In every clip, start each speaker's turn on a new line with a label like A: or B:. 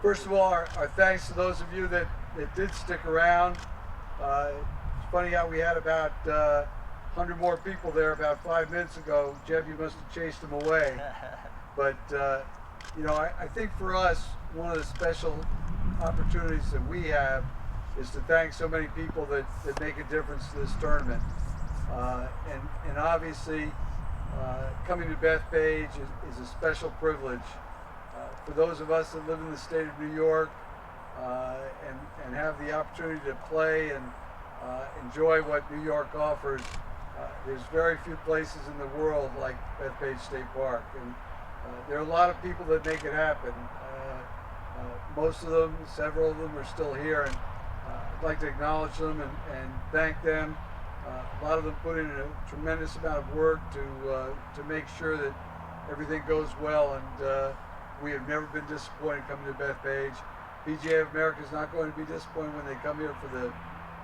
A: First of all, our thanks to those of you that did stick around. It's funny how we had about 100 more people there about 5 minutes ago. Jeb, you must have chased them away. But, I think for us, one of the special opportunities that we have is to thank so many people that make a difference to this tournament. And obviously, coming to Bethpage is a special privilege. For those of us that live in the state of New York and have the opportunity to play and enjoy what New York offers, there's very few places in the world like Bethpage State Park. And there are a lot of people that make it happen. Most of them, several of them are still here, and I'd like to acknowledge them and thank them. A lot of them put in a tremendous amount of work to make sure that everything goes well, and we have never been disappointed coming to Bethpage. PGA of America is not going to be disappointed when they come here for the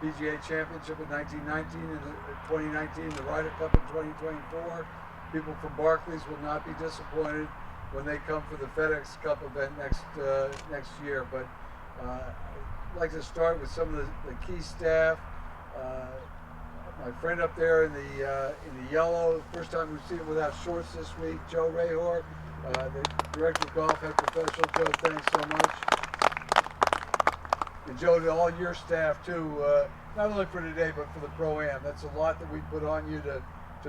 A: PGA Championship in 1919 and 2019, the Ryder Cup in 2024. People from Barclays will not be disappointed when they come for the FedEx Cup event next year. But I'd like to start with some of the key staff. My friend up there in the yellow, first time we've seen it without shorts this week, Joe Rahor, the Director of Golf, Head Professional. Joe, thanks so much. And Joe, to all your staff too, not only for today, but for the Pro-Am. That's a lot that we put on you to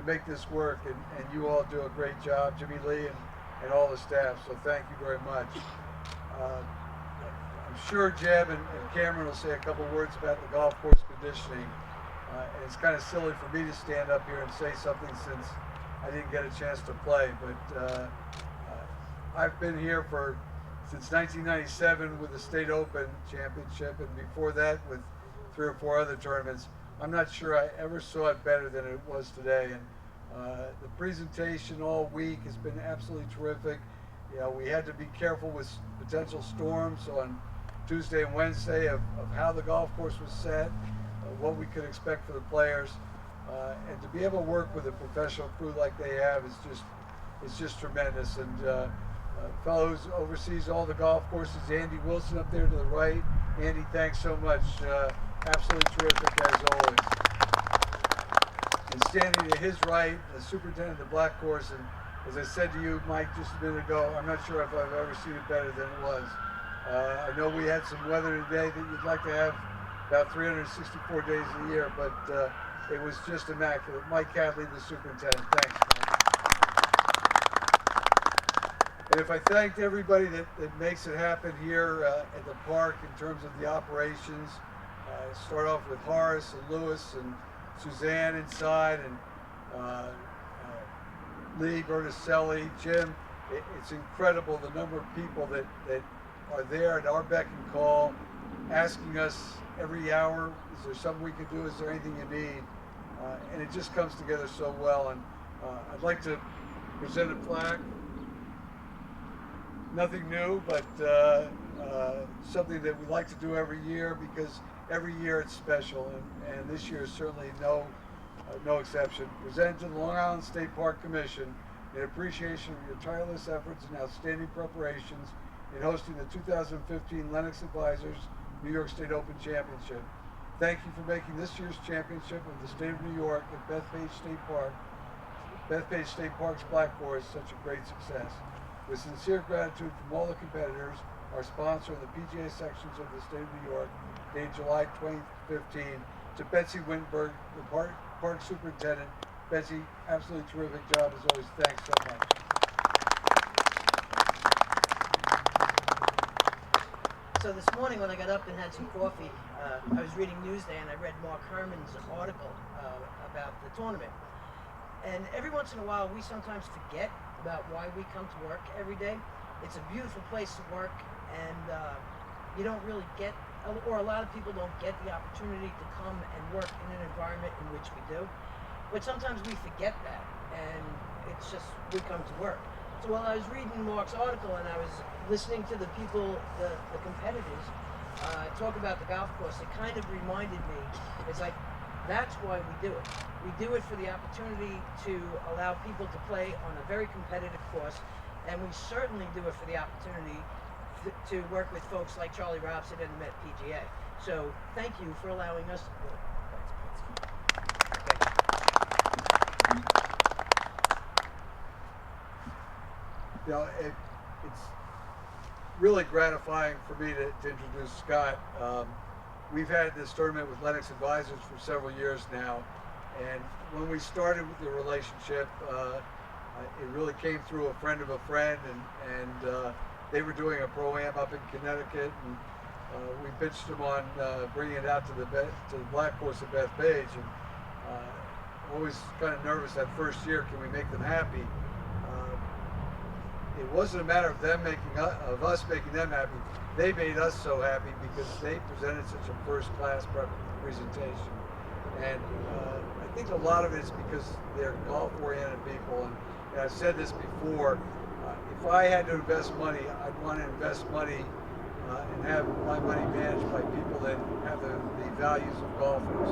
A: make this work, and you all do a great job, Jimmy Lee and all the staff, so thank you very much. I'm sure Jeb and Cameron will say a couple words about the golf course conditioning. And it's kind of silly for me to stand up here and say something since I didn't get a chance to play, but I've been here since 1997 with the State Open Championship, and before that with 3 or 4 other tournaments. I'm not sure I ever saw it better than it was today, and the presentation all week has been absolutely terrific. We had to be careful with potential storms on Tuesday and Wednesday of how the golf course was set, what we could expect for the players, and to be able to work with a professional crew like they have is just tremendous. And fellow who oversees all the golf courses, Andy Wilson up there to the right. Andy, thanks so much. Absolutely terrific as always. And standing to his right, the superintendent of the black course, and as I said to you, Mike, just a minute ago, I'm not sure if I've ever seen it better than it was. I know we had some weather today that you'd like to have about 364 days a year, but it was just immaculate. Mike Hadley, the superintendent, thanks, Mike. And if I thanked everybody that makes it happen here at the park in terms of the operations, start off with Horace and Lewis and Suzanne inside, and Lee, Berticelli, Jim. It's incredible the number of people that are there at our beck and call, asking us every hour, is there something we can do, is there anything you need? And it just comes together so well. And I'd like to present a plaque. Nothing new, but something that we like to do every year, because every year it's special, and this year is certainly no exception. Presented to the Long Island State Park Commission in appreciation of your tireless efforts and outstanding preparations in hosting the 2015 Lennox Advisors New York State Open Championship. Thank you for making this year's championship of the state of New York at Bethpage State Park's Black Course such a great success. With sincere gratitude from all the competitors, our sponsor and the PGA sections of the state of New York, dated July 2015, to Betsy Wittenberg, the park superintendent. Betsy, absolutely terrific job as always. Thanks so much.
B: So this morning when I got up and had some coffee, I was reading Newsday and I read Mark Herman's article about the tournament. And every once in a while we sometimes forget about why we come to work every day. It's a beautiful place to work, and you don't really get, or a lot of people don't get the opportunity to come and work in an environment in which we do. But sometimes we forget that, and it's just, we come to work. So while I was reading Mark's article and I was listening to the people, the competitors, talk about the golf course, it kind of reminded me, it's like, that's why we do it. We do it for the opportunity to allow people to play on a very competitive course, and we certainly do it for the opportunity to work with folks like Charlie Robson and the Met PGA. So thank you for allowing us.
A: You know, it's really gratifying for me to introduce Scott. We've had this tournament with Lennox Advisors for several years now, and when we started with the relationship, it really came through a friend of a friend, and they were doing a pro-am up in Connecticut, and we pitched them on bringing it out to the black course at Bethpage, and always kind of nervous that first year, can we make them happy? It wasn't a matter of us making them happy. They made us so happy because they presented such a first-class presentation, and I think a lot of it is because they're golf-oriented people. And I've said this before: if I had to invest money, I'd want to invest money and have my money managed by people that have the values of golfers.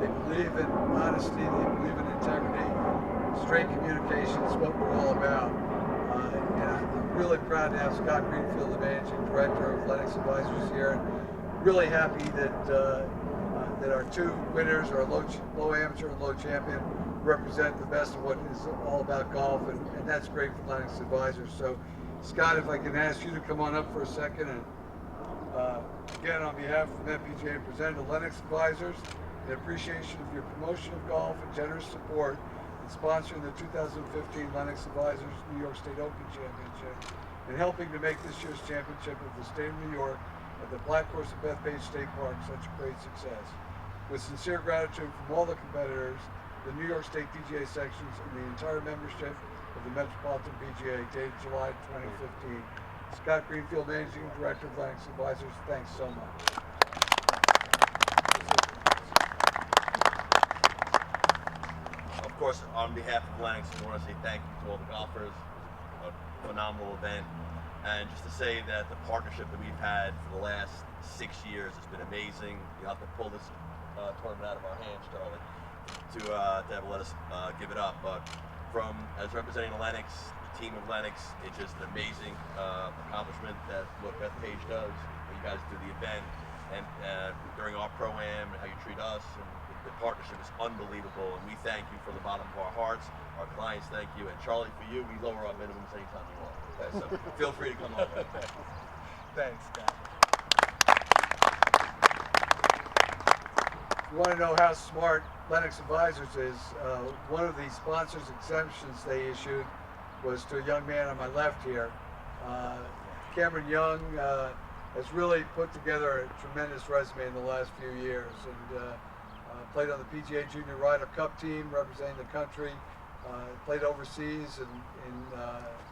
A: They believe in honesty, they believe in integrity, straight communication is what we're all about. And I'm really proud to have Scott Greenfield, the managing director of Lennox Advisors here, and really happy that that our two winners, our low amateur and low champion, represent the best of what is all about golf, and that's great for Lennox Advisors. So, Scott, if I can ask you to come on up for a second, and again, on behalf of the MPGA and present to Lennox Advisors, in appreciation of your promotion of golf and generous support in sponsoring the 2015 Lennox Advisors New York State Open Championship, and helping to make this year's championship of the state of New York at the Black Course at Bethpage State Park such a great success. With sincere gratitude from all the competitors, the New York State PGA sections, and the entire membership of the Metropolitan PGA, dated July 2015. Scott Greenfield, Managing Director of Lennox Advisors, thanks so much.
C: Of course, on behalf of Lennox, I want to say thank you to all the golfers. It was a phenomenal event. And just to say that the partnership that we've had for the last 6 years has been amazing. You have to pull this tournament out of our hands, Charlie, to have let us give it up. But as representing Lennox, the team of Lennox, it's just an amazing accomplishment that what Bethpage does. You guys do the event, and during our pro-am, and how you treat us, and the partnership is unbelievable, and we thank you from the bottom of our hearts. Our clients thank you, and Charlie, for you, we lower our minimums anytime you want. Okay, so feel free to come over.
D: Thanks, Scott.
A: You want to know how smart Lennox Advisors is? One of the sponsors exemptions they issued was to a young man on my left here. Cameron Young has really put together a tremendous resume in the last few years, and played on the PGA Junior Ryder Cup team representing the country, played overseas in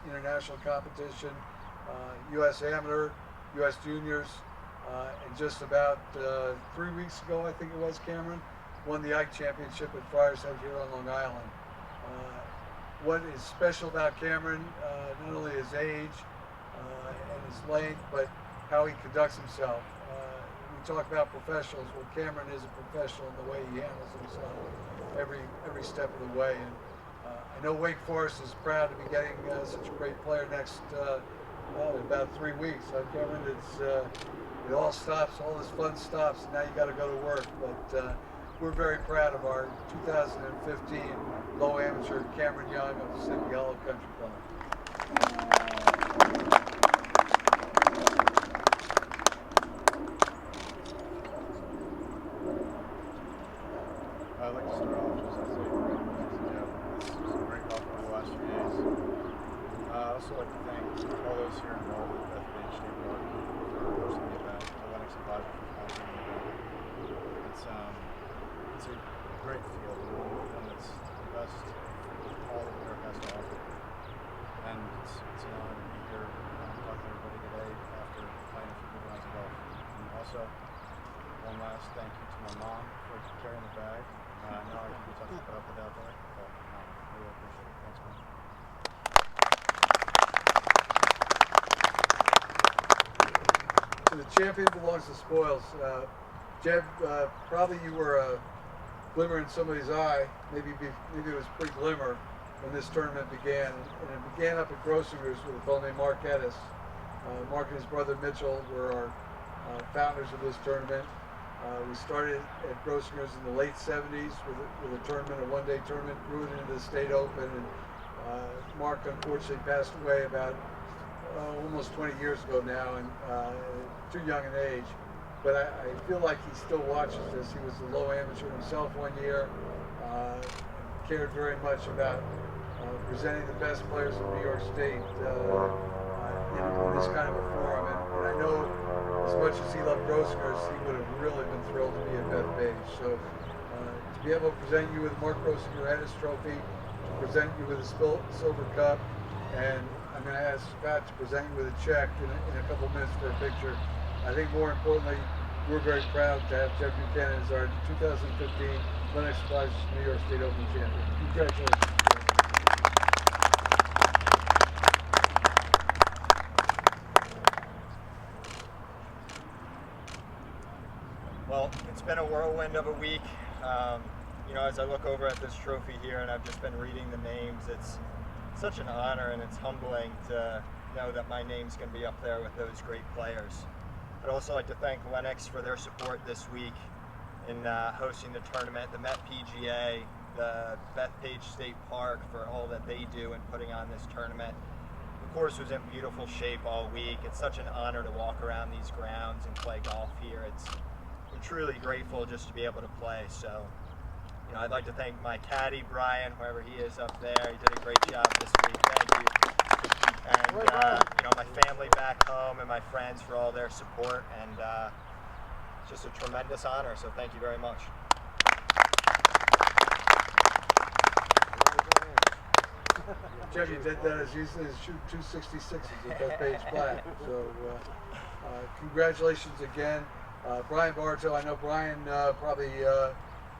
A: international competition, U.S. Amateur, U.S. Juniors, and just about 3 weeks ago, I think it was, Cameron, won the Ike Championship at Friars Head here on Long Island. What is special about Cameron, not only his age and his length, but how he conducts himself. We talk about professionals. Well, Cameron is a professional in the way he handles himself every step of the way. And I know Wake Forest is proud to be getting such a great player next in about 3 weeks. Cameron, it all stops, all this fun stops, and now you got to go to work. But we're very proud of our 2015 low amateur Cameron Young of Sleepy Hollow Country Club.
D: I'd like to start off just to say this was a great golf over the last few days. I'd also like to thank all those here involved with Bethpage State Park for hosting the event, the Lennox Advisors for sponsoring the event. It's a great field, and it's the best of all that New York has to offer. And it's an honor to be here talking to everybody today after playing a few good rounds of golf. And also, one last thank you to my mom for carrying the bag. I know I can be tough to put up with out there, but I really appreciate it. Thanks, man.
A: To the champion belongs the spoils. Jeb, probably you were a glimmer in somebody's eye. Maybe it was pretty glimmer when this tournament began. And it began up at Grossinger's with a fellow named Mark Edis. Mark and his brother Mitchell were our founders of this tournament. We started at Grossinger's in the late 70s with a tournament, a one-day tournament, grew it into the state open, and Mark unfortunately passed away about almost 20 years ago now, and too young an age. But I feel like he still watches this. He was a low amateur himself one year, cared very much about presenting the best players in New York State in this kind of a forum. And I know as much as he loved Grossinger's, he would have really been thrilled to be at Bethpage. So to be able to present you with Mark Grossinger Ennis Trophy, to present you with a silver cup, and I'm going to ask Scott to present you with a check in a couple minutes for a picture. I think more importantly, we're very proud to have Jeff Buchanan as our 2015 Lennox Prizes New York State Open champion. Congratulations.
E: Well, it's been a whirlwind of a week. You know, as I look over at this trophy here and I've just been reading the names, it's such an honor and it's humbling to know that my name's going to be up there with those great players. I'd also like to thank Lennox for their support this week in hosting the tournament, the Met PGA, the Bethpage State Park for all that they do in putting on this tournament. The course was in beautiful shape all week. It's such an honor to walk around these grounds and play golf here. I'm truly grateful just to be able to play. So, you know, I'd like to thank my caddy, Brian, wherever he is up there. He did a great job this week. Thank you. And, you know, my family back home and my friends for all their support. And it's just a tremendous honor. So thank you very much.
A: Jeff, you did that as easily as shoot 266s at Bethpage Flat. So congratulations again. Brian Bartow, I know Brian probably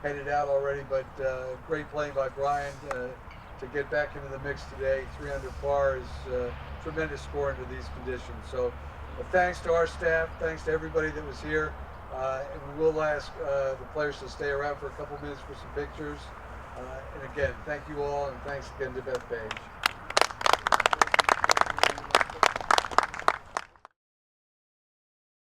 A: headed out already, but great playing by Brian to get back into the mix today. 3 under par is tremendous score under these conditions. So thanks to our staff, thanks to everybody that was here, and we will ask the players to stay around for a couple minutes for some pictures. And again, thank you all, and thanks again to Bethpage.